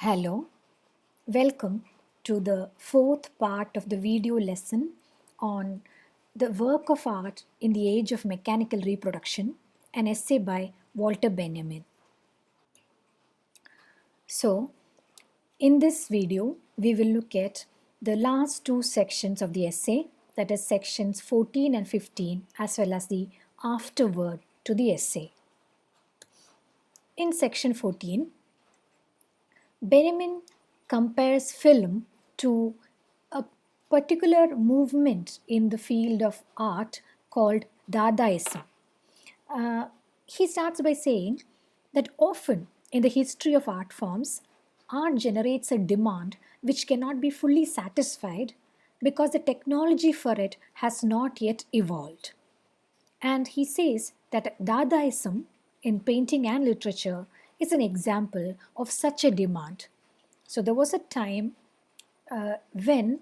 Hello, welcome to the fourth part of the video lesson on the work of art in the age of mechanical reproduction, an essay by Walter Benjamin. So, in this video, we will look at the last two sections of the essay, that is sections 14 and 15, as well as the afterword to the essay. In section 14, Benjamin compares film to a particular movement in the field of art called Dadaism. He starts by saying that often in the history of art forms, art generates a demand which cannot be fully satisfied because the technology for it has not yet evolved. And he says that Dadaism in painting and literature is an example of such a demand. So there was a time when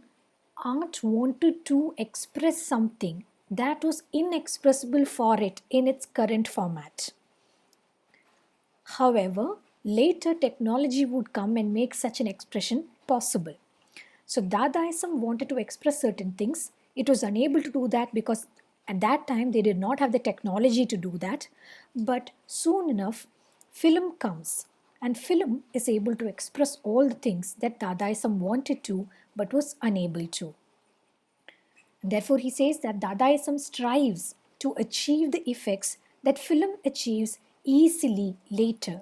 art wanted to express something that was inexpressible for it in its current format. However, later technology would come and make such an expression possible. So Dadaism wanted to express certain things. It was unable to do that because at that time they did not have the technology to do that. But soon enough, film comes and film is able to express all the things that Dadaism wanted to but was unable to. And therefore, he says that Dadaism strives to achieve the effects that film achieves easily later.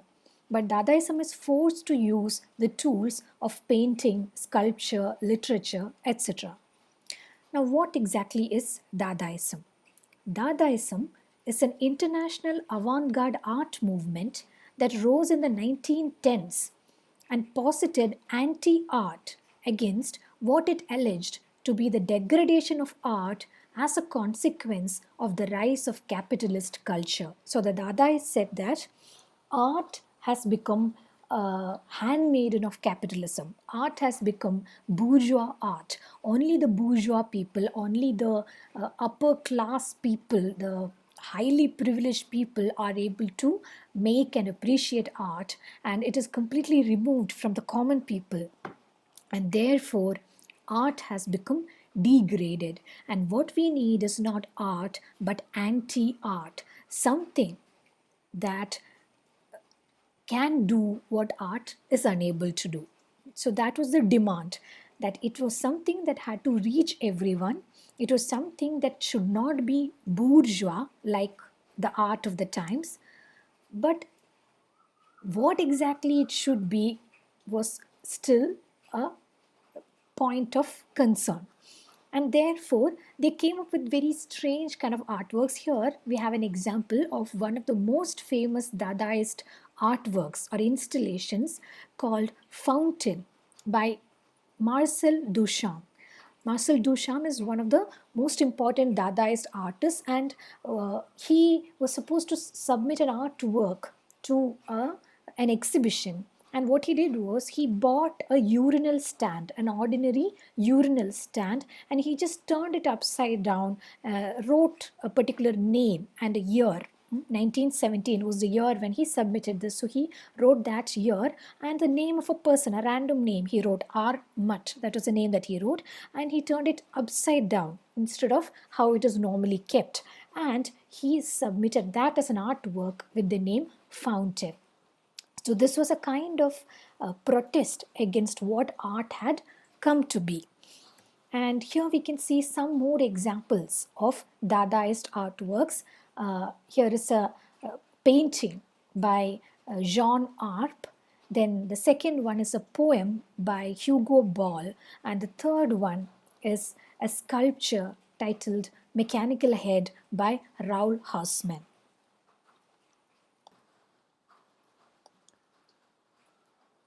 But Dadaism is forced to use the tools of painting, sculpture, literature, etc. Now, what exactly is Dadaism? Dadaism is an international avant garde art movement that rose in the 1910s and posited anti art against what it alleged to be the degradation of art as a consequence of the rise of capitalist culture. So the Dadaists said that art has become a handmaiden of capitalism. Art has become bourgeois art. Only the bourgeois people, only the upper class people, the highly privileged people are able to make and appreciate art, and it is completely removed from the common people. And therefore, art has become degraded. And what we need is not art, but anti art, something that can do what art is unable to do. So that was the demand, that it was something that had to reach everyone. It was something that should not be bourgeois like the art of the times, but what exactly it should be was still a point of concern. And therefore, they came up with very strange kind of artworks. Here, we have an example of one of the most famous Dadaist artworks or installations called Fountain by Marcel Duchamp. Marcel Duchamp is one of the most important Dadaist artists, and he was supposed to submit an artwork to an exhibition. And what he did was he bought a urinal stand, an ordinary urinal stand, and he just turned it upside down, wrote a particular name and a year. 1917 was the year when he submitted this. So he wrote that year and the name of a person, a random name. He wrote R. Mutt. That was the name that he wrote. And he turned it upside down instead of how it is normally kept. And he submitted that as an artwork with the name Fountain. So this was a kind of protest against what art had come to be. And here we can see some more examples of Dadaist artworks. Here is a painting by Jean Arp. Then the second one is a poem by Hugo Ball. And the third one is a sculpture titled Mechanical Head by Raoul Haussmann.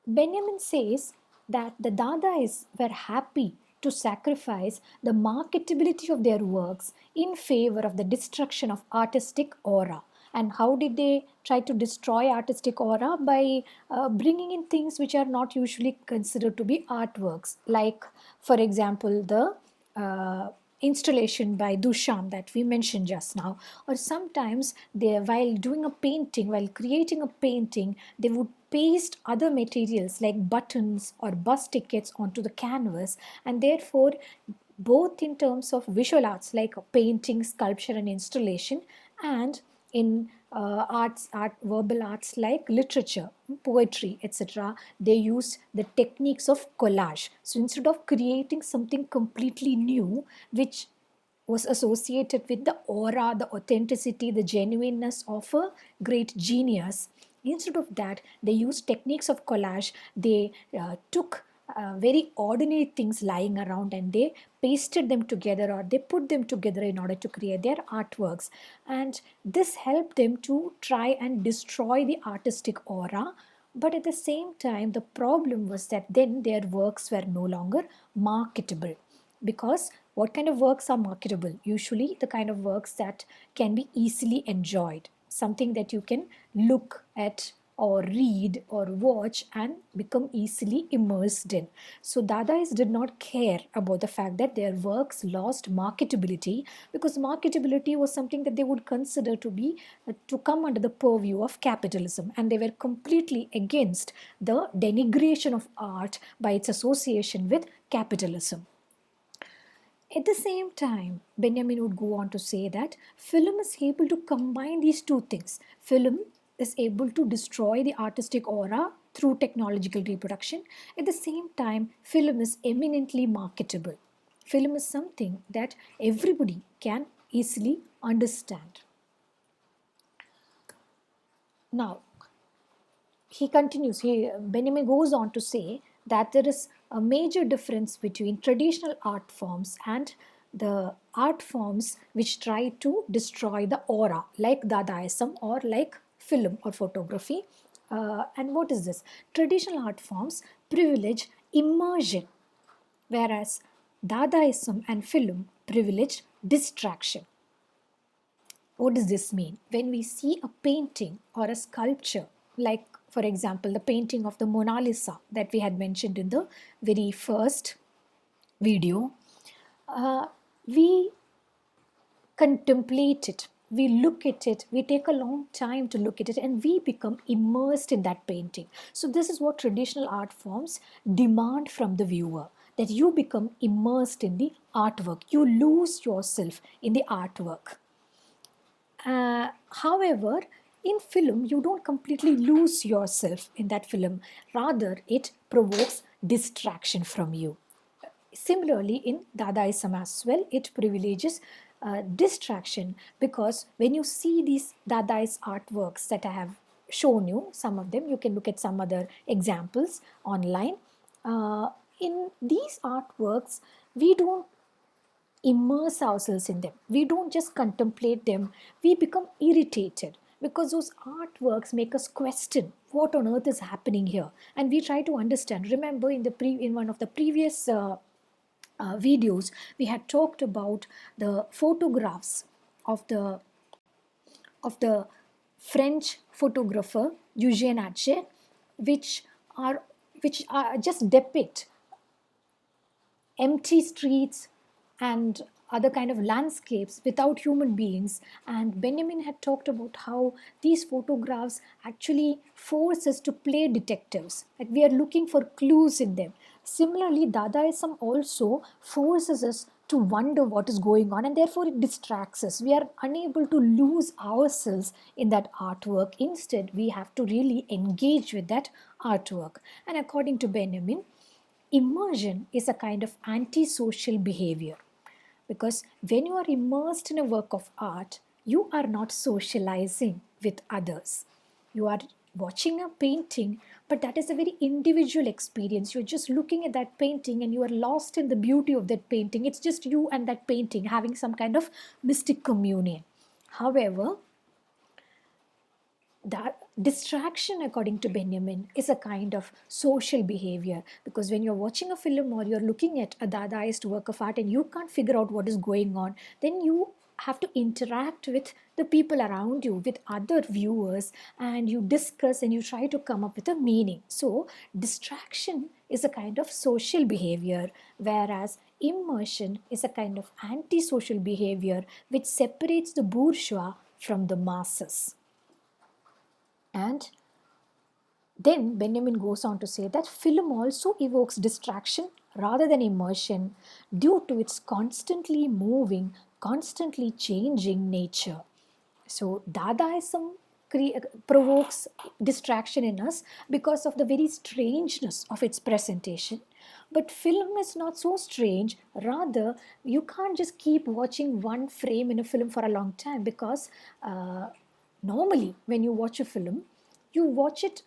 Benjamin says that the Dadaists were happy to sacrifice the marketability of their works in favor of the destruction of artistic aura. And how did they try to destroy artistic aura? By bringing in things which are not usually considered to be artworks, like, for example, the installation by Duchamp that we mentioned just now, or sometimes they, while doing a painting, while creating a painting, they would paste other materials like buttons or bus tickets onto the canvas, and therefore both in terms of visual arts like painting, sculpture and installation, and in verbal arts like literature, poetry, etc., they use the techniques of collage. So instead of creating something completely new which was associated with the aura, the authenticity, the genuineness of a great genius, instead of that they used techniques of collage. They took very ordinary things lying around and they pasted them together, or they put them together in order to create their artworks. And this helped them to try and destroy the artistic aura. But at the same time, the problem was that then their works were no longer marketable. Because what kind of works are marketable? Usually the kind of works that can be easily enjoyed, something that you can look at or read or watch and become easily immersed in. So Dadaists did not care about the fact that their works lost marketability, because marketability was something that they would consider to be to come under the purview of capitalism, and they were completely against the denigration of art by its association with capitalism. At the same time, Benjamin would go on to say that film is able to combine these two things. Film is able to destroy the artistic aura through technological reproduction. At the same time, film is eminently marketable. Film is something that everybody can easily understand. Now, Benjamin goes on to say that there is a major difference between traditional art forms and the art forms which try to destroy the aura, like Dadaism or like film or photography. And what is this? Traditional art forms privilege immersion, whereas Dadaism and film privilege distraction. What does this mean? When we see a painting or a sculpture, like for example, the painting of the Mona Lisa that we had mentioned in the very first video, we contemplate it, we look at it, we take a long time to look at it, and we become immersed in that painting. So, this is what traditional art forms demand from the viewer, that you become immersed in the artwork, you lose yourself in the artwork. However, in film, you don't completely lose yourself in that film. Rather, it provokes distraction from you. Similarly, in Dadaism as well, it privileges distraction, because when you see these Dadaist artworks that I have shown you, some of them, you can look at some other examples online. In these artworks, we don't immerse ourselves in them. We don't just contemplate them, we become irritated, because those artworks make us question what on earth is happening here, and we try to understand. Remember, in one of the previous videos, we had talked about the photographs of the French photographer Eugène Atget, which are just depict empty streets and other kind of landscapes without human beings. And Benjamin had talked about how these photographs actually force us to play detectives, that we are looking for clues in them. Similarly, Dadaism also forces us to wonder what is going on, and therefore it distracts us. We are unable to lose ourselves in that artwork. Instead, we have to really engage with that artwork. And according to Benjamin, immersion is a kind of antisocial behavior, because when you are immersed in a work of art, you are not socializing with others. You are watching a painting, but that is a very individual experience. You're just looking at that painting and you are lost in the beauty of that painting. It's just you and that painting having some kind of mystic communion. However, that distraction, according to Benjamin, is a kind of social behavior, because when you're watching a film or you're looking at a Dadaist work of art and you can't figure out what is going on, then you have to interact with the people around you, with other viewers, and you discuss and you try to come up with a meaning. So distraction is a kind of social behavior, whereas immersion is a kind of antisocial behavior which separates the bourgeois from the masses. And then Benjamin goes on to say that film also evokes distraction rather than immersion due to its constantly moving, constantly changing nature. So Dadaism provokes distraction in us because of the very strangeness of its presentation. But film is not so strange. Rather, you can't just keep watching one frame in a film for a long time, because normally when you watch a film, you watch it,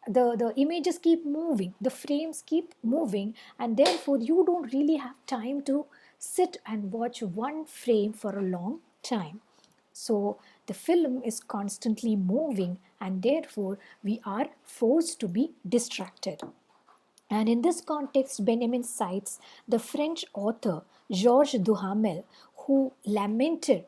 the images keep moving, the frames keep moving, and therefore you don't really have time to sit and watch one frame for a long time. So the film is constantly moving, and therefore we are forced to be distracted. And in this context, Benjamin cites the French author Georges Duhamel, who lamented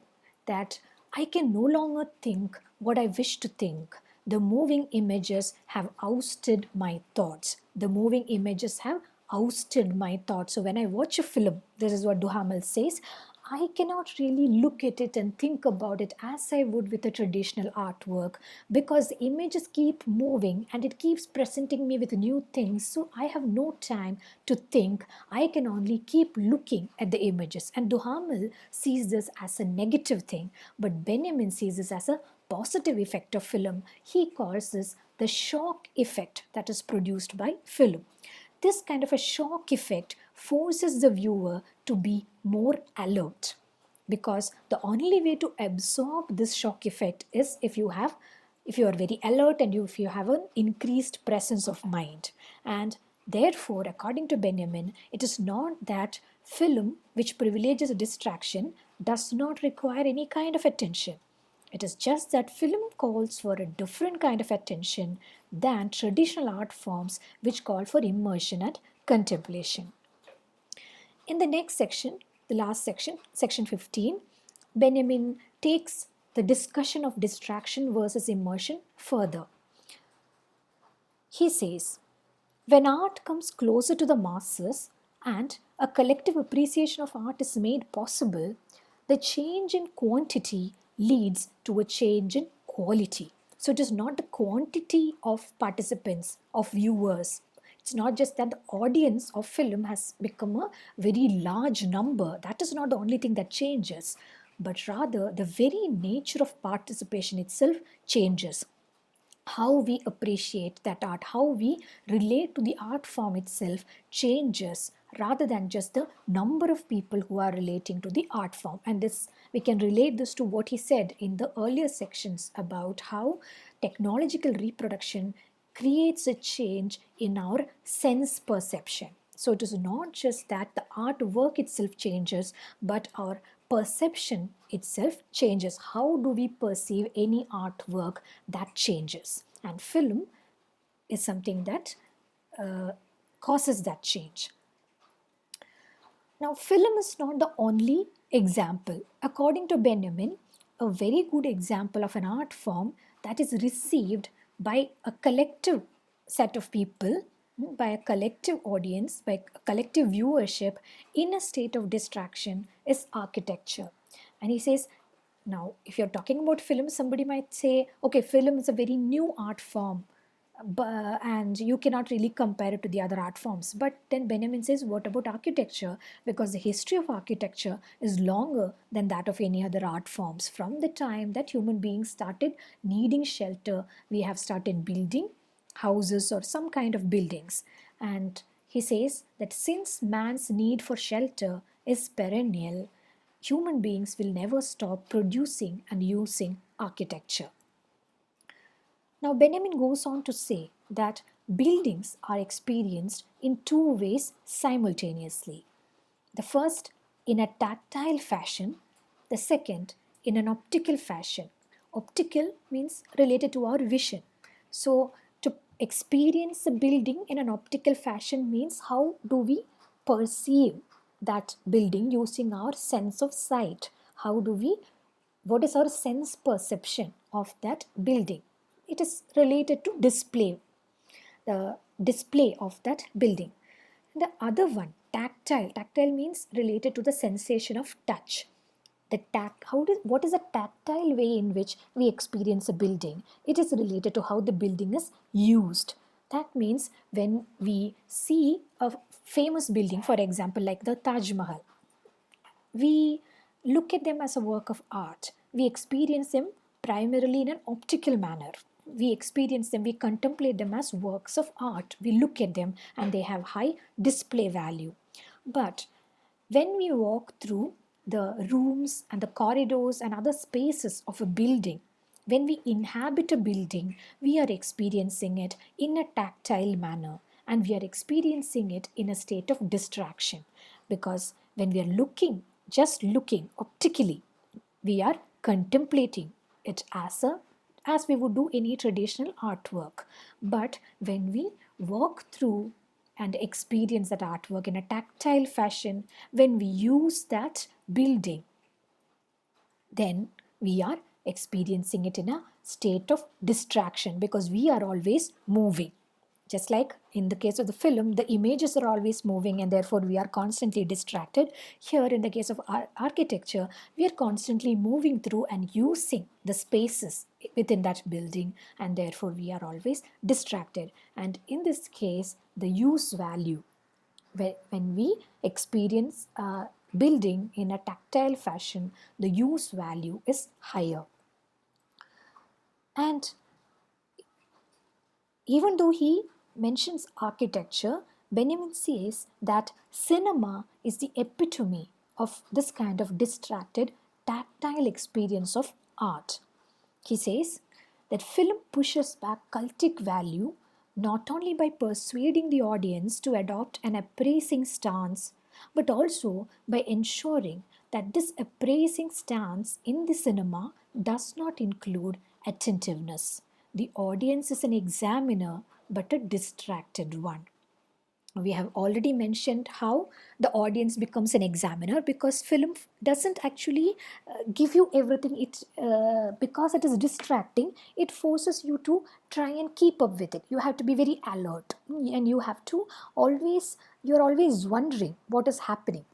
that I can no longer think what I wish to think. The moving images have ousted my thoughts. The moving images have ousted my thoughts. So when I watch a film, this is what Duhamel says, I cannot really look at it and think about it as I would with a traditional artwork, because the images keep moving and it keeps presenting me with new things. So I have no time to think. I can only keep looking at the images. And Duhamel sees this as a negative thing, but Benjamin sees this as a positive effect of film. He calls this the shock effect that is produced by film. This kind of a shock effect forces the viewer to be more alert, because the only way to absorb this shock effect is if you are very alert, and if you have an increased presence of mind. And therefore, according to Benjamin, it is not that film, which privileges distraction, does not require any kind of attention. It is just that film calls for a different kind of attention than traditional art forms, which call for immersion and contemplation. In the next section, the last section, section 15, Benjamin takes the discussion of distraction versus immersion further. He says, when art comes closer to the masses and a collective appreciation of art is made possible, the change in quantity leads to a change in quality. So it is not the quantity of participants, of viewers. It's not just that the audience of film has become a very large number. That is not the only thing that changes, but rather the very nature of participation itself changes. How we appreciate that art, how we relate to the art form itself changes, rather than just the number of people who are relating to the art form. And this, we can relate this to what he said in the earlier sections about how technological reproduction creates a change in our sense perception. So it is not just that the artwork itself changes, but our perception itself changes. How do we perceive any artwork? That changes. And film is something that causes that change. Now, film is not the only example. According to Benjamin, a very good example of an art form that is received by a collective set of people, by a collective audience, by a collective viewership in a state of distraction is architecture. And he says, now, if you're talking about film, somebody might say, okay, film is a very new art form, and you cannot really compare it to the other art forms. But then Benjamin says, what about architecture? Because the history of architecture is longer than that of any other art forms. From the time that human beings started needing shelter, we have started building houses or some kind of buildings. And he says that since man's need for shelter is perennial, human beings will never stop producing and using architecture. Now, Benjamin goes on to say that buildings are experienced in two ways simultaneously. The first, in a tactile fashion, the second, in an optical fashion. Optical means related to our vision. So, to experience a building in an optical fashion means how do we perceive that building using our sense of sight? what is our sense perception of that building? It is related to display, the display of that building. The other one, tactile. Tactile means related to the sensation of touch. What is a tactile way in which we experience a building? It is related to how the building is used. That means when we see a famous building, for example, like the Taj Mahal, we look at them as a work of art. We experience them primarily in an optical manner. We experience them, we contemplate them as works of art. We look at them and they have high display value. But when we walk through the rooms and the corridors and other spaces of a building, when we inhabit a building, we are experiencing it in a tactile manner, and we are experiencing it in a state of distraction, because when we are looking, just looking optically, we are contemplating it as we would do any traditional artwork. But when we walk through and experience that artwork in a tactile fashion, when we use that building, then we are experiencing it in a state of distraction, because we are always moving. Just like in the case of the film, the images are always moving and therefore we are constantly distracted. Here, in the case of architecture, we are constantly moving through and using the spaces within that building, and therefore we are always distracted. And in this case, the use value, when we experience a building in a tactile fashion, the use value is higher. And even though he mentions architecture, Benjamin says that cinema is the epitome of this kind of distracted, tactile experience of art. He says that film pushes back cultic value not only by persuading the audience to adopt an appraising stance, but also by ensuring that this appraising stance in the cinema does not include attentiveness. The audience is an examiner, but a distracted one. We have already mentioned how the audience becomes an examiner, because film doesn't actually give you everything. Because it is distracting, it forces you to try and keep up with it. You have to be very alert, and you're always wondering what is happening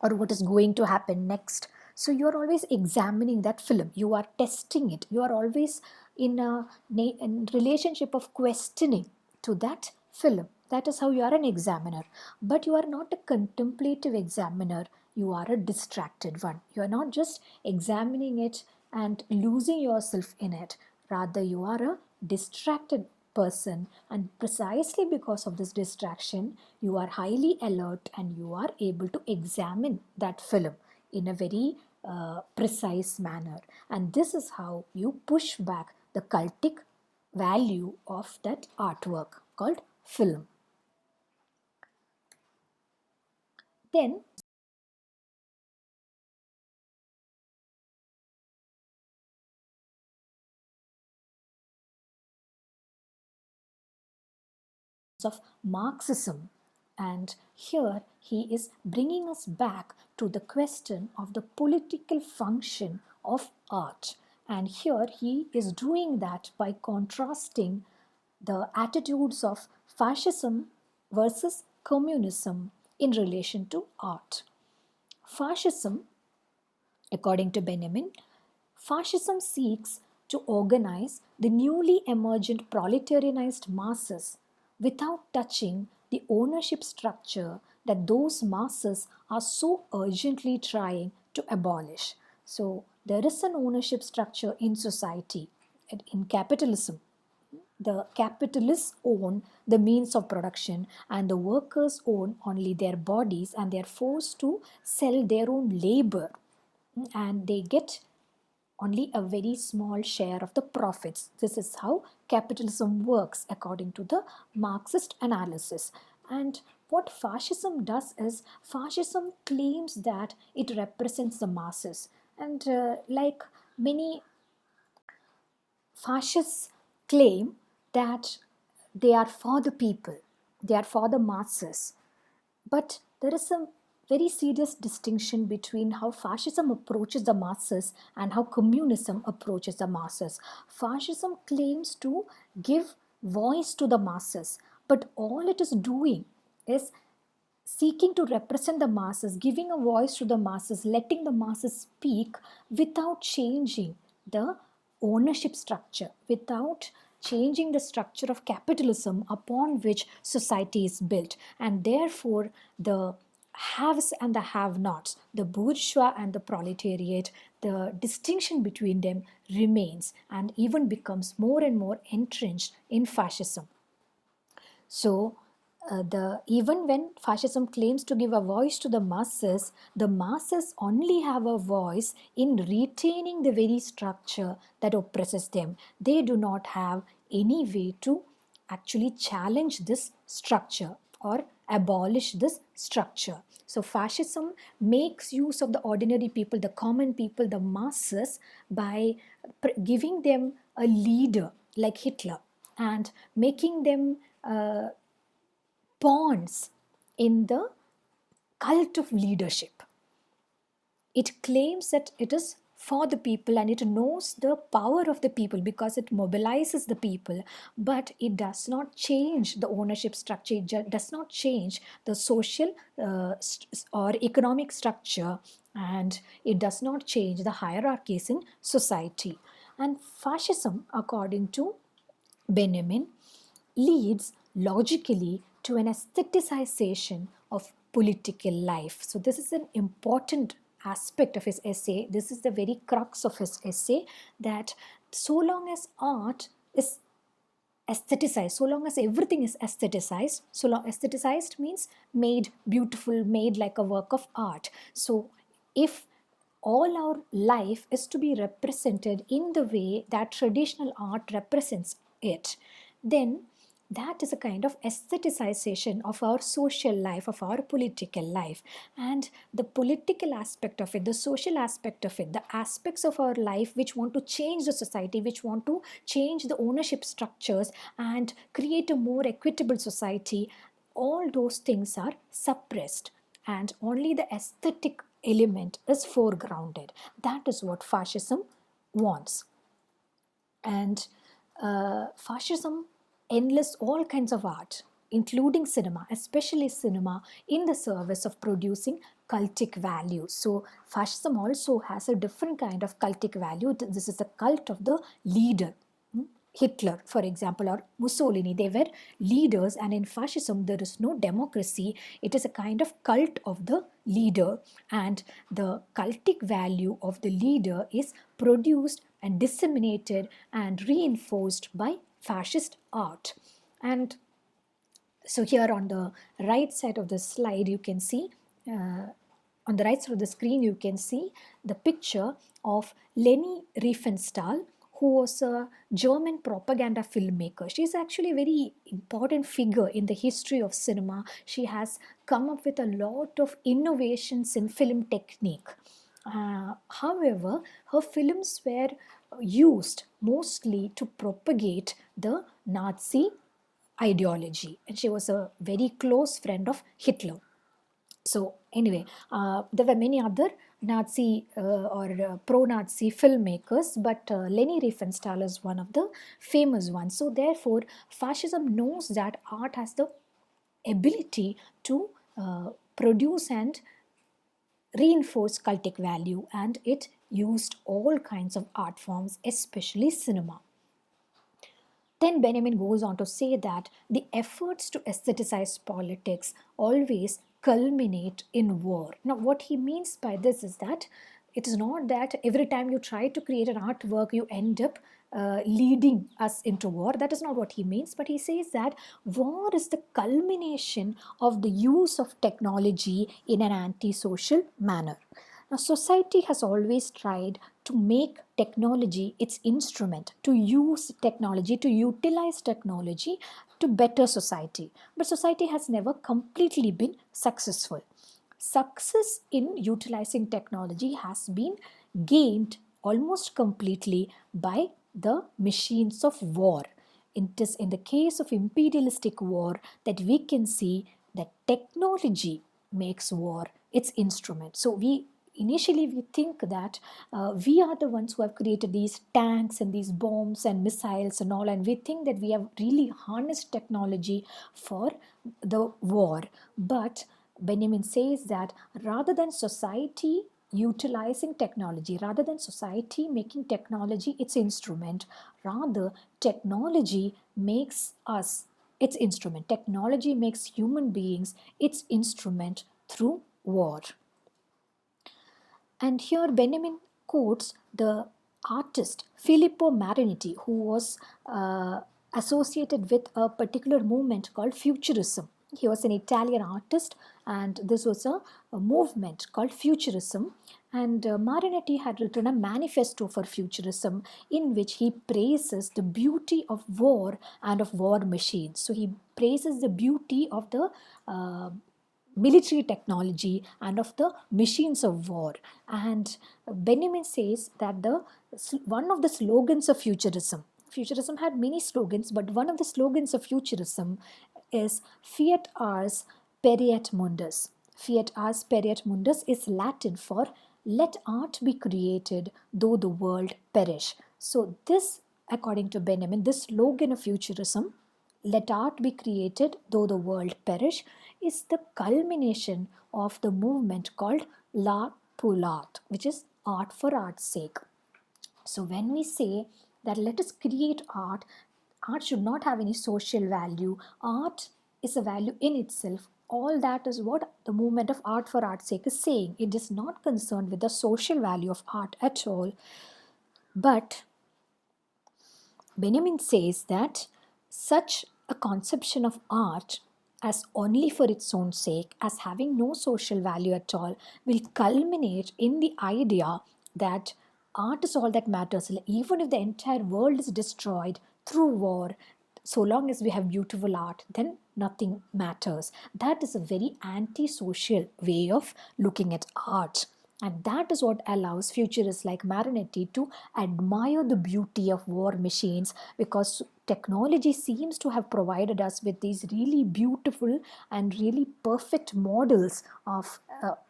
or what is going to happen next. So you're always examining that film, you are testing it, you are always in relationship of questioning to that film. That is how you are an examiner. But you are not a contemplative examiner, you are a distracted one. You are not just examining it and losing yourself in it, rather you are a distracted person, and precisely because of this distraction you are highly alert and you are able to examine that film in a very precise manner. And this is how you push back the cultic value of that artwork called film. Then of Marxism. And here he is bringing us back to the question of the political function of art. And here he is doing that by contrasting the attitudes of fascism versus communism in relation to art. Fascism, according to Benjamin, fascism seeks to organize the newly emergent proletarianized masses without touching the ownership structure that those masses are so urgently trying to abolish. So, there is an ownership structure in society, in capitalism. The capitalists own the means of production, and the workers own only their bodies, and they are forced to sell their own labor, and they get only a very small share of the profits. This is how capitalism works according to the Marxist analysis. And what fascism does is, fascism claims that it represents the masses. And like many fascists claim that they are for the people, they are for the masses. But there is a very serious distinction between how fascism approaches the masses and how communism approaches the masses. Fascism claims to give voice to the masses, but all it is doing is seeking to represent the masses, giving a voice to the masses, letting the masses speak without changing the ownership structure, without changing the structure of capitalism upon which society is built. And therefore, the haves and the have nots, the bourgeois and the proletariat, the distinction between them remains and even becomes more and more entrenched in fascism. So, even when fascism claims to give a voice to the masses only have a voice in retaining the very structure that oppresses them. They do not have any way to actually challenge this structure or abolish this structure. So, fascism makes use of the ordinary people, the common people, the masses, by giving them a leader like Hitler and making them pawns in the cult of leadership. It claims that it is for the people and it knows the power of the people because it mobilizes the people, but it does not change the ownership structure, it does not change the social or economic structure, and it does not change the hierarchies in society. And fascism, according to Benjamin, leads logically to an aestheticization of political life. So, this is an important aspect of his essay. This is the very crux of his essay, that so long as art is aestheticized, so long as everything is aestheticized, so long aestheticized means made beautiful, made like a work of art. So, if all our life is to be represented in the way that traditional art represents it, then that is a kind of aestheticization of our social life, of our political life. And the political aspect of it, the social aspect of it, the aspects of our life which want to change the society, which want to change the ownership structures and create a more equitable society, all those things are suppressed and only the aesthetic element is foregrounded. That is what fascism wants. And fascism enlists all kinds of art, including cinema, especially cinema, in the service of producing cultic values. So, fascism also has a different kind of cultic value. This is the cult of the leader. Hitler, for example, or Mussolini, they were leaders, and in fascism, there is no democracy. It is a kind of cult of the leader, and the cultic value of the leader is produced and disseminated and reinforced by fascist art. And so, here on the right side of the slide, you can see. On the right side of the screen, you can see the picture of Leni Riefenstahl, who was a German propaganda filmmaker. She is actually a very important figure in the history of cinema. She has come up with a lot of innovations in film technique. However, her films were used mostly to propagate the Nazi ideology, and she was a very close friend of Hitler. So anyway, there were many other Nazi or pro-Nazi filmmakers, but Leni Riefenstahl is one of the famous ones. So therefore, fascism knows that art has the ability to produce and reinforce cultic value, and it used all kinds of art forms, especially cinema. Then Benjamin goes on to say that the efforts to aestheticize politics always culminate in war. Now, what he means by this is that it is not that every time you try to create an artwork, you end up leading us into war. That is not what he means, but he says that war is the culmination of the use of technology in an anti-social manner. Now, society has always tried to make technology its instrument, to use technology, to utilize technology to better society. But society has never completely been successful. Success in utilizing technology has been gained almost completely by the machines of war. It is in the case of imperialistic war that we can see that technology makes war its instrument. So initially we think that we are the ones who have created these tanks and these bombs and missiles and all, and we think that we have really harnessed technology for the war. But Benjamin says that rather than society utilizing technology, rather than society making technology its instrument, rather technology makes us its instrument. Technology makes human beings its instrument through war. And here Benjamin quotes the artist Filippo Mariniti, who was associated with a particular movement called futurism. He was an Italian artist, and this was a movement called futurism. And Marinetti had written a manifesto for futurism in which he praises the beauty of war and of war machines. So he praises the beauty of the military technology and of the machines of war. And Benjamin says that one of the slogans of futurism had many slogans, but one of the slogans of futurism is fiat ars periat mundus. Fiat ars periat mundus is Latin for let art be created though the world perish. So this, according to Benjamin, this slogan of futurism, let art be created though the world perish, is the culmination of the movement called l'art pour l'art, which is art for art's sake. So when we say that let us create art, art should not have any social value. Art is a value in itself. All that is what the movement of art for art's sake is saying. It is not concerned with the social value of art at all. But Benjamin says that such a conception of art as only for its own sake, as having no social value at all, will culminate in the idea that art is all that matters. Even if the entire world is destroyed through war, so long as we have beautiful art, then nothing matters. That is a very anti-social way of looking at art. And that is what allows futurists like Marinetti to admire the beauty of war machines, because technology seems to have provided us with these really beautiful and really perfect models of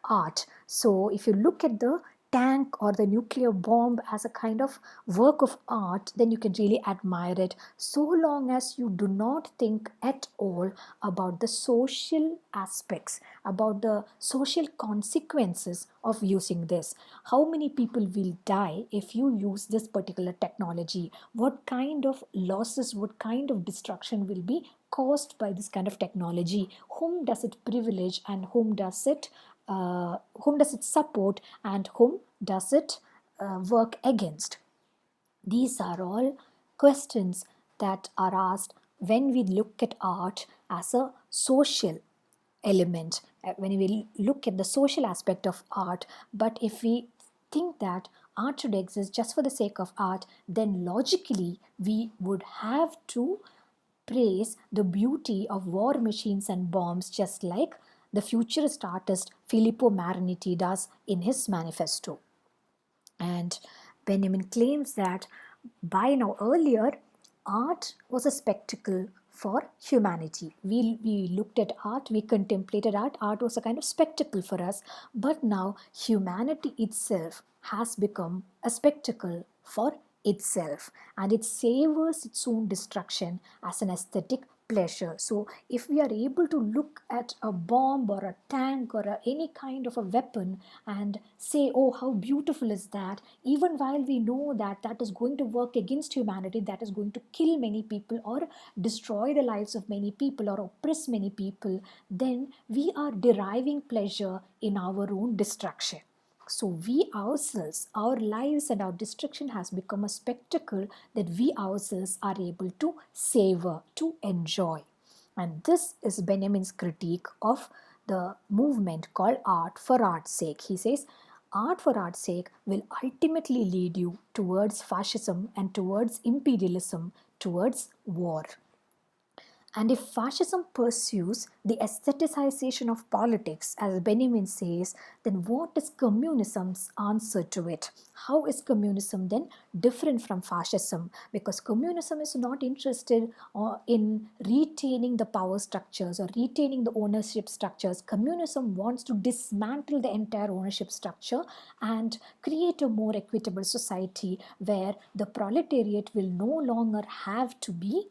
art. So if you look at the tank or the nuclear bomb as a kind of work of art, then you can really admire it, so long as you do not think at all about the social aspects, about the social consequences of using this. How many people will die if you use this particular technology? What kind of losses, what kind of destruction will be caused by this kind of technology? Whom does it privilege and whom does it support and whom does it work against? These are all questions that are asked when we look at art as a social element, when we look at the social aspect of art. But if we think that art should exist just for the sake of art, then logically we would have to praise the beauty of war machines and bombs, just like the futurist artist Filippo Mariniti does in his manifesto. And Benjamin claims that by now, earlier, art was a spectacle for humanity. We looked at art, we contemplated art, art was a kind of spectacle for us. But now, humanity itself has become a spectacle for itself, and it savors its own destruction as an aesthetic pleasure. So if we are able to look at a bomb or a tank or any kind of a weapon and say, oh, how beautiful is that, even while we know that that is going to work against humanity, that is going to kill many people or destroy the lives of many people or oppress many people, then we are deriving pleasure in our own destruction. So we ourselves, our lives and our destruction has become a spectacle that we ourselves are able to savor, to enjoy. And this is Benjamin's critique of the movement called art for art's sake. He says, art for art's sake will ultimately lead you towards fascism and towards imperialism, towards war. And if fascism pursues the aestheticization of politics, as Benjamin says, then what is communism's answer to it? How is communism then different from fascism? Because communism is not interested in retaining the power structures or retaining the ownership structures. Communism wants to dismantle the entire ownership structure and create a more equitable society where the proletariat will no longer have to be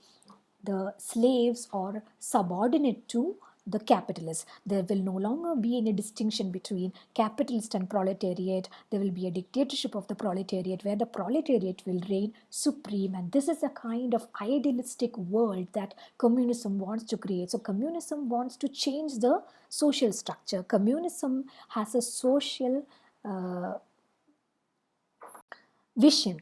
the slaves or subordinate to the capitalists. There will no longer be any distinction between capitalist and proletariat. There will be a dictatorship of the proletariat where the proletariat will reign supreme. And this is a kind of idealistic world that communism wants to create. So, communism wants to change the social structure. Communism has a social vision,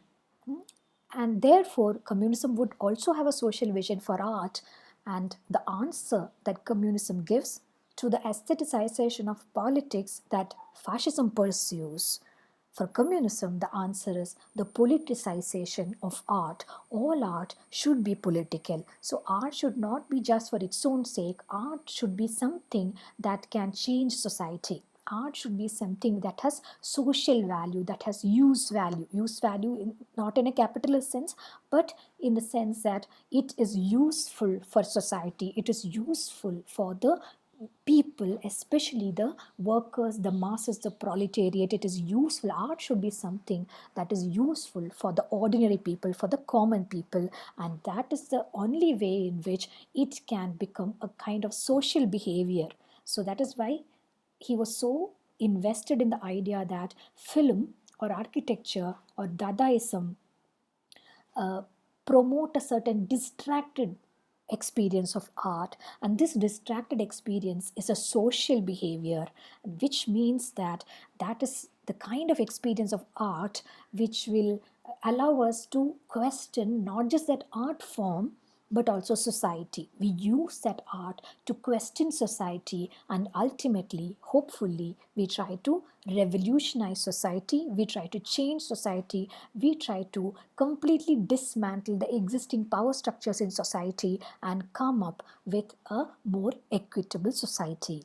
and therefore communism would also have a social vision for art. And the answer that communism gives to the aestheticization of politics that fascism pursues, for communism the answer is the politicization of art. All art should be political. So art should not be just for its own sake. Art should be something that can change society. Art should be something that has social value, that has use value not in a capitalist sense, but in the sense that it is useful for society, it is useful for the people, especially the workers, the masses, the proletariat. It is useful. Art should be something that is useful for the ordinary people, for the common people, and that is the only way in which it can become a kind of social behavior. So that is why he was so invested in the idea that film or architecture or Dadaism uh, promote a certain distracted experience of art, and this distracted experience is a social behavior, which means that that is the kind of experience of art which will allow us to question not just that art form but also society. We use that art to question society, and ultimately, hopefully, we try to revolutionize society, we try to change society, we try to completely dismantle the existing power structures in society and come up with a more equitable society.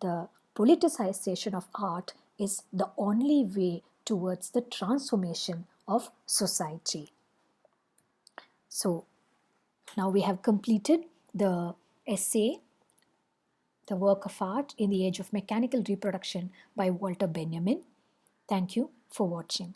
The politicization of art is the only way towards the transformation of society. So, now we have completed the essay, The Work of Art in the Age of Mechanical Reproduction by Walter Benjamin. Thank you for watching.